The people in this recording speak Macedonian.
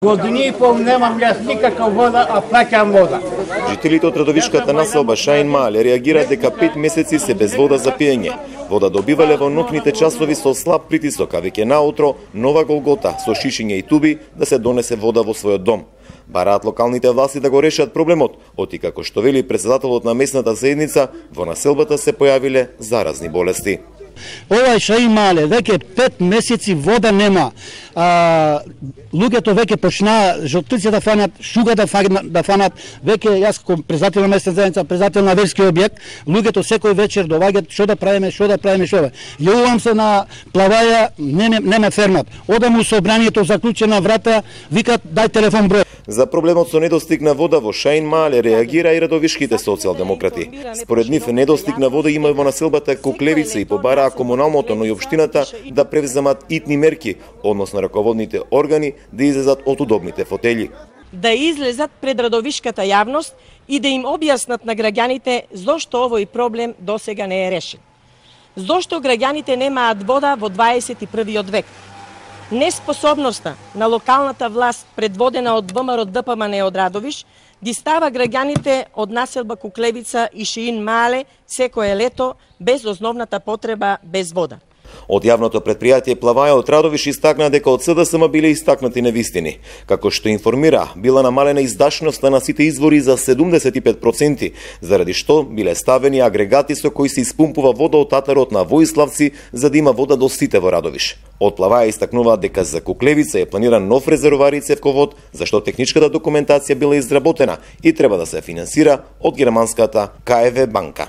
Години и пол немам јас никаква вода, а плаќам вода. Жителите од Радовишката населба Шаин Мале реагираат дека 5 месеци се без вода за пиење. Вода добивале во ноќните часови со слаб притисок, а веќе наутро нова голгота со шишиња и туби да се донесе вода во својот дом. Бараат локалните власти да го решат проблемот, оти како што вели председателот на местната заедница, во населбата се појавиле заразни болести. Овај Шаин Мале веќе 5 месеци вода нема. Луѓето веќе почнаа жолтици да фанат, шуга да фанат. Веќе јас како председател на местна заедница, председател на верски објект, луѓето секој вечер доаѓаат што да правиме. Јавувам се на Плаваја, не ме фермат. Одам у собранието, заклучена врата, викат дај телефон број. За проблемот со недостиг на вода во Шаин Мале реагира и радовишките социјалдемократи. Според нив недостиг на вода има во населбата Куклевица и побараа комуналното, но и општината да превземат итни мерки, односно раководните органи да излезат од удобните фотели. Да излезат пред радовишката јавност и да им објаснат на граѓаните зошто овој проблем досега не е решен. Зошто граѓаните немаат вода во 21. век. Неспособноста на локалната власт, предводена од ВМРО ДПМН од Радовиш, ги става граѓаните од населба Куклевица и Шаин Мале секое лето без основната потреба без вода. Од јавното претпријатие Плаваја од Радовиш истакна дека од СДСМ биле истакнати невистини. Како што информира, била намалена издашноста на сите извори за 75%, заради што биле ставени агрегати со кои се испумпува вода од татарот на Воиславци за да има вода до сите во Радовиш. Од Плаваја истакнуваат дека за Куклевица е планиран нов резервоар и цевковод, зашто техничката документација била изработена и треба да се финансира од германската КФВ банка.